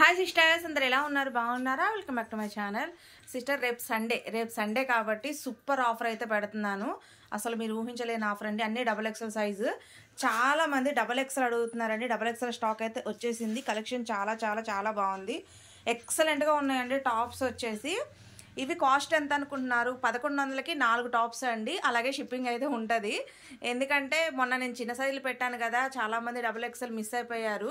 Hi sisters, అందరు ఎలా ఉన్నారు? బాగున్నారా? Welcome back to my channel. Sister, రేపు సండే కాబట్టి సూపర్ ఆఫర్ అయితే పెడుతున్నాను. అసలు మీరు ఊహించలేని ఆఫర్ అండి. అన్ని XXL సైజు. చాలా మంది XXL అడుగుతున్నారండి. XXL స్టాక్ అయితే వచ్చేసింది. కలెక్షన్ చాలా చాలా చాలా బాగుంది. ఎక్సలెంట్గా ఉన్నాయండి. టాప్స్ వచ్చేసి ఇవి కాస్ట్ ఎంత అనుకుంటున్నారు? 1100కి 4 టాప్స్ అండి. అలాగే షిప్పింగ్ అయితే ఉంటుంది. ఎందుకంటే మొన్న నేను చిన్న సైజులు పెట్టాను కదా, చాలామంది XXL మిస్ అయిపోయారు.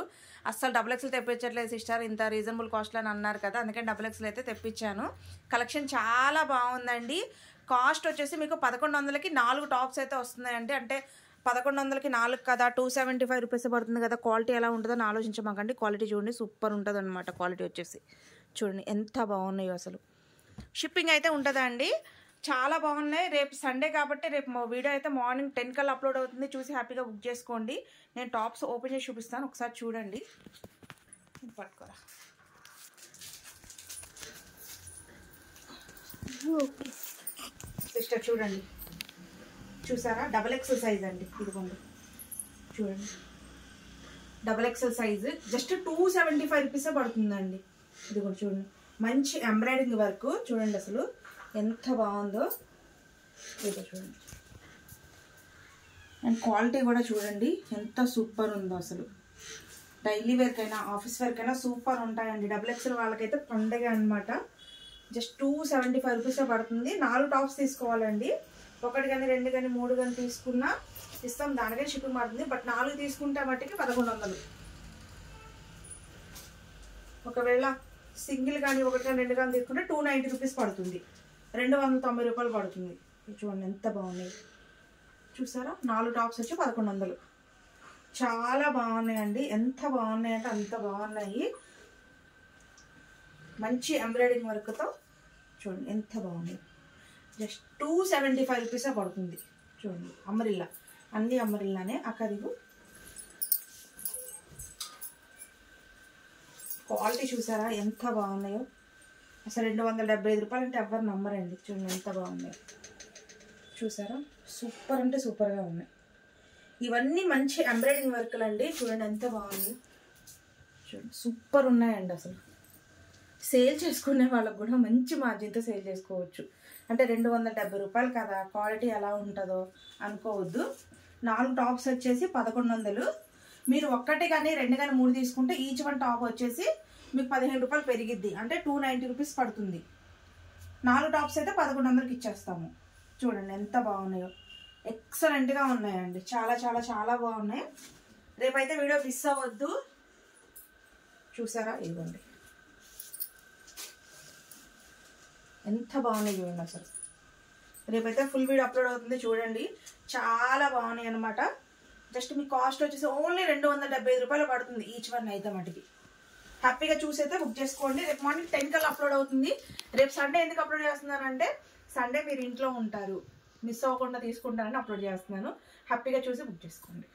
అస్సలు XXL తెప్పించట్లేదు సిస్టర్, ఇంత రీజనబుల్ కాస్ట్లో అని అన్నారు కదా, అందుకని XXL అయితే తెప్పించాను. కలెక్షన్ చాలా బాగుందండి. కాస్ట్ వచ్చేసి మీకు 1100కి 4 టాప్స్ అయితే వస్తున్నాయండి. అంటే 1100కి 4 కదా, 275 రూపీస్ పడుతుంది కదా. క్వాలిటీ ఎలా ఉంటుందో అని ఆలోచించమాకండి. క్వాలిటీ చూడండి, సూపర్ ఉంటుంది అనమాట. క్వాలిటీ వచ్చేసి చూడండి ఎంత బాగున్నాయో. అసలు షిప్పింగ్ అయితే ఉంటుందా అండి. చాలా బాగున్నాయి. రేపు సండే కాబట్టి రేపు మా వీడియో అయితే మార్నింగ్ 10 కల్లా అప్లోడ్ అవుతుంది. చూసి హ్యాపీగా బుక్ చేసుకోండి. నేను టాప్స్ ఓపెన్ చేసి చూపిస్తాను, ఒకసారి చూడండి. పట్టుకోరా. సిస్టర్ చూడండి, చూసారా? XXL సైజ్ అండి. ఇదిగోండి చూడండి, XXL సైజు జస్ట్ 275 రూపీసే పడుతుందండి. ఇదిగోండి చూడండి, మంచి ఎంబ్రాయిడింగ్ వర్క్ చూడండి. అసలు ఎంత బాగుందో ఇదిగో చూడండి. అండ్ క్వాలిటీ కూడా చూడండి ఎంత సూపర్ ఉందో. అసలు డైలీ వేర్కైనా ఆఫీస్ వేర్కైనా సూపర్ ఉంటాయండి. XXL వాళ్ళకైతే పండగ అనమాట. జస్ట్ 275 రూపీసే పడుతుంది. 4 టాప్స్ తీసుకోవాలండి. 1 కానీ 2 కానీ 3 కానీ తీసుకున్నా ఇస్తాం, దానికే షిప్పింగ్ పడుతుంది. బట్ 4 తీసుకుంటే మట్టికి 1100. ఒకవేళ సింగిల్ కానీ 1 కానీ 2 కానీ తీసుకుంటే 290 రూపీస్ పడుతుంది. 290 రూపాయలు పడుతుంది. చూడండి ఎంత బాగున్నాయి, చూసారా? 4 టాప్స్ వచ్చి 1100. చాలా బాగున్నాయండి. ఎంత బాగున్నాయి అంటే అంత బాగున్నాయి. మంచి ఎంబ్రాయిడింగ్ వర్క్తో చూడండి ఎంత బాగున్నాయి. జస్ట్ 275 రూపీసే పడుతుంది. చూడండి అమరిల్లా, అన్ని అమరిల్లానే. అక్కడికు క్వాలిటీ చూసారా ఎంత బాగున్నాయో. అసలు 275 రూపాయలు అంటే ఎవ్వరు నమ్మరండి. చూడండి ఎంత బాగున్నాయో, చూసారా? సూపర్ అంటే సూపర్గా ఉన్నాయి. ఇవన్నీ మంచి ఎంబ్రాయిడింగ్ వర్క్లు అండి. చూడండి ఎంత బాగుంది. చూడండి సూపర్ ఉన్నాయండి. అసలు సేల్ చేసుకునే వాళ్ళకు కూడా మంచి మార్జిన్తో సేల్ చేసుకోవచ్చు. అంటే 270 రూపాయలు కదా, క్వాలిటీ ఎలా ఉంటుందో అనుకోవద్దు. 4 టాప్స్ వచ్చేసి 1100. మీరు 1 కానీ 2 కానీ 3 తీసుకుంటే ఈచ్ 1 టాప్ వచ్చేసి మీకు 15 రూపాయలు పెరిగిద్ది. అంటే 290 రూపీస్ పడుతుంది. 4 టాప్స్ అయితే 1100కి ఇచ్చేస్తాము. చూడండి ఎంత బాగున్నాయో. ఎక్సలెంట్గా ఉన్నాయండి. చాలా చాలా చాలా బాగున్నాయి. రేపైతే వీడియో మిస్ అవ్వద్దు. చూసారా? ఇవ్వండి ఎంత బాగున్నాయి చూడండి. అసలు రేపైతే ఫుల్ వీడియో అప్లోడ్ అవుతుంది. చూడండి చాలా బాగున్నాయి అనమాట. జస్ట్ మీ కాస్ట్ వచ్చేసి ఓన్లీ 275 రూపాయలు పడుతుంది ఈచ్ 1 అయితే మటుకి. హ్యాపీగా చూసి అయితే బుక్ చేసుకోండి. రేపు మార్నింగ్ 10 కల్లా అప్లోడ్ అవుతుంది. రేపు సండే ఎందుకు అప్లోడ్ చేస్తున్నానంటే, సండే మీరు ఇంట్లో ఉంటారు, మిస్ అవ్వకుండా తీసుకుంటారని అప్లోడ్ చేస్తున్నాను. హ్యాపీగా చూసి బుక్ చేసుకోండి.